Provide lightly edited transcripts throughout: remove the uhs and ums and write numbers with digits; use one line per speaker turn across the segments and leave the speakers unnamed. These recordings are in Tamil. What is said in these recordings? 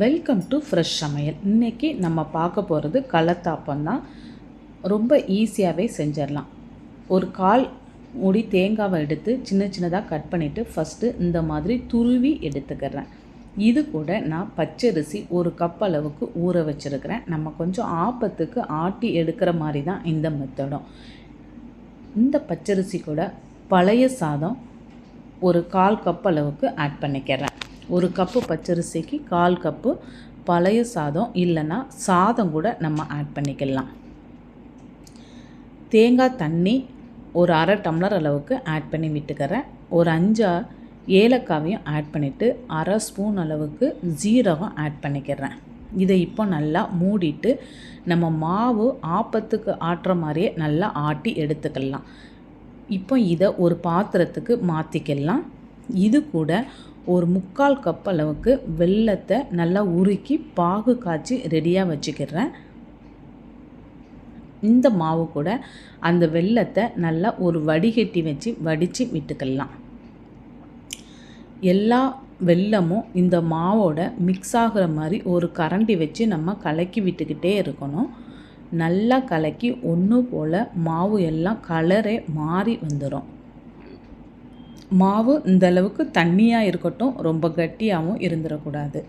வெல்கம் டு ஃப்ரெஷ் சமையல். இன்றைக்கி நம்ம பார்க்க போகிறது கலத்தாப்பம் தான். ரொம்ப ஈஸியாகவே செஞ்சிடலாம். ஒரு 1/4 மூடி தேங்காவை எடுத்து சின்ன சின்னதாக கட் பண்ணிவிட்டு ஃபஸ்ட்டு இந்த மாதிரி துருவி எடுத்துக்கிறேன். இது கூட நான் பச்சரிசி 1 கப் அளவுக்கு ஊற வச்சுருக்கிறேன். நம்ம கொஞ்சம் ஆப்பத்துக்கு ஆட்டி எடுக்கிற மாதிரி தான் இந்த மெத்தடும். இந்த பச்சரிசி கூட பழைய சாதம் ஒரு 1/4 கப் அளவுக்கு ஆட் பண்ணிக்கிறேன். 1 கப்பு பச்சரிசிக்கு 1/4 கப்பு பழைய சாதம் இல்லைன்னா சாதம் கூட நம்ம ஆட் பண்ணிக்கலாம். தேங்காய் தண்ணி ஒரு 1/2 டம்ளர் அளவுக்கு ஆட் பண்ணி விட்டுக்கிறேன். ஒரு 5 ஏலக்காவையும் ஆட் பண்ணிவிட்டு 1/2 ஸ்பூன் அளவுக்கு ஜீரகம் ஆட் பண்ணிக்கிறேன். இதை இப்போ நல்லா மூடிட்டு நம்ம மாவு ஆப்பத்துக்கு ஆட்டுற மாதிரியே நல்லா ஆட்டி எடுத்துக்கலாம். இப்போ இதை ஒரு பாத்திரத்துக்கு மாற்றிக்கலாம். இது கூட ஒரு 3/4 கப் அளவுக்கு வெல்லத்தை நல்லா உருக்கி பாகு காய்ச்சி ரெடியாக வச்சுக்கிறேன். இந்த மாவு கூட அந்த வெல்லத்தை நல்லா ஒரு வடிகட்டி வச்சு வடித்து விட்டுக்கலாம். எல்லா வெல்லமும் இந்த மாவோட மிக்ஸ் ஆகிற மாதிரி ஒரு கரண்டி வச்சு நம்ம கலக்கி விட்டுக்கிட்டே இருக்கணும். நல்லா கலக்கி ஒன்று போல் மாவு எல்லாம் கலரே மாறி வந்துடும். மாவு இந்த அளவுக்கு தண்ணியாக இருக்கட்டும், ரொம்ப கட்டியாகவும் இருந்துடக்கூடாது.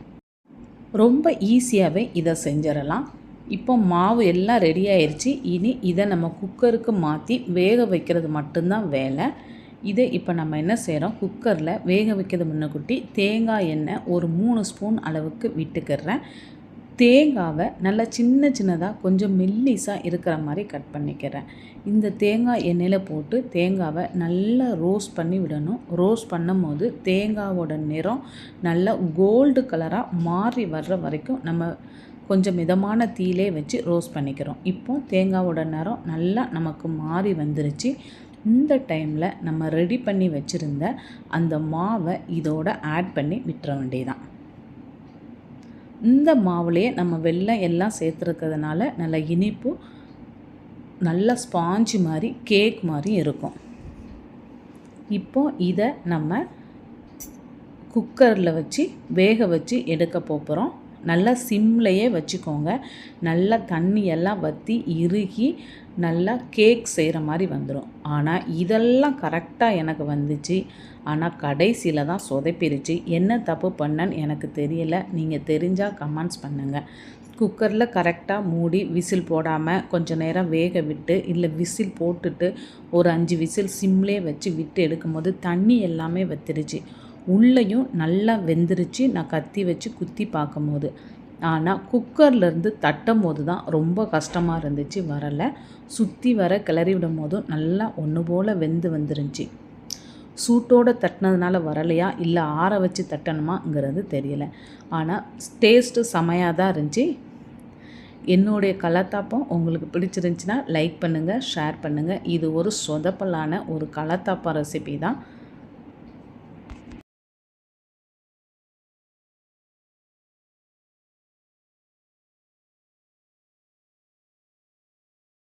ரொம்ப ஈஸியாகவே இதை செஞ்சிடலாம். இப்போ மாவு எல்லாம் ரெடி ஆயிடுச்சு. இனி இதை நம்ம குக்கருக்கு மாற்றி வேக வைக்கிறது மட்டும்தான் வேலை. இதை இப்போ நம்ம என்ன செய்கிறோம், குக்கரில் வேக வைக்கிறது முன்னக்கூட்டி தேங்காய் எண்ணெய் ஒரு 3 ஸ்பூன் அளவுக்கு விட்டுக்கிறேன். தேங்காவை நல்லா சின்ன சின்னதாக கொஞ்சம் மெல்லிஸாக இருக்கிற மாதிரி கட் பண்ணிக்கிறேன். இந்த தேங்காய் எண்ணெயில் போட்டு தேங்காவை நல்லா ரோஸ்ட் பண்ணி விடணும். ரோஸ்ட் பண்ணும் போது தேங்காவோட நிறம் நல்லா கோல்டு கலராக மாறி வர்ற வரைக்கும் நம்ம கொஞ்சம் மிதமான தீயிலே வச்சு ரோஸ்ட் பண்ணிக்கிறோம். இப்போ தேங்காவோட நிறம் நல்லா நமக்கு மாறி வந்துருச்சு. இந்த டைமில் நம்ம ரெடி பண்ணி வச்சுருந்த அந்த மாவை இதோட ஆட் பண்ணி விட்டுற வேண்டியதான். இந்த மாவுலேயே நம்ம வெல்லம் எல்லாம் சேர்த்துருக்கிறதுனால நல்ல இனிப்பு, நல்ல ஸ்பாஞ்சு மாதிரி கேக் மாதிரி இருக்கும். இப்போ இதை நம்ம குக்கரில் வச்சு வேக வச்சு எடுக்க போகிறோம். நல்லா சிம்லையே வச்சுக்கோங்க. நல்லா தண்ணியெல்லாம் வற்றி இறுகி நல்லா கேக் செய்கிற மாதிரி வந்துடும். ஆனால் இதெல்லாம் கரெக்டாக எனக்கு வந்துச்சு. ஆனால் கடைசியில் தான் சொதப்பிருச்சு. என்ன தப்பு பண்ணேன்னு எனக்கு தெரியலை. நீங்கள் தெரிஞ்சால் கமெண்ட்ஸ் பண்ணுங்கள். குக்கரில் கரெக்டாக மூடி விசில் போடாமல் கொஞ்சம் நேரம் வேக விட்டு இல்லை விசில் போட்டுட்டு ஒரு 5 விசில் சிம்லே வச்சு விட்டு எடுக்கும்போது தண்ணி எல்லாமே வத்திருச்சு. உள்ளேயும் நல்லா வெந்துருச்சு. நான் கத்தி வச்சு குத்தி பார்க்கும்போது. ஆனால் குக்கர்லேருந்து தட்டும் போது தான் ரொம்ப கஷ்டமாக இருந்துச்சு. வரலை. சுற்றி வர கிளறி விடும் போதும் நல்லா ஒன்று போல் வெந்து வந்துருந்துச்சு. சூட்டோடு தட்டினதுனால வரலையா இல்லை ஆற வச்சு தட்டணுமாங்கிறது தெரியலை. ஆனால் டேஸ்ட்டு செமையாக தான் இருந்துச்சு. என்னுடைய கலத்தாப்பம் உங்களுக்கு பிடிச்சிருந்துச்சின்னா லைக் பண்ணுங்கள், ஷேர் பண்ணுங்கள். இது ஒரு சொதப்பலான ஒரு கலத்தாப்பம் ரெசிபி தான்.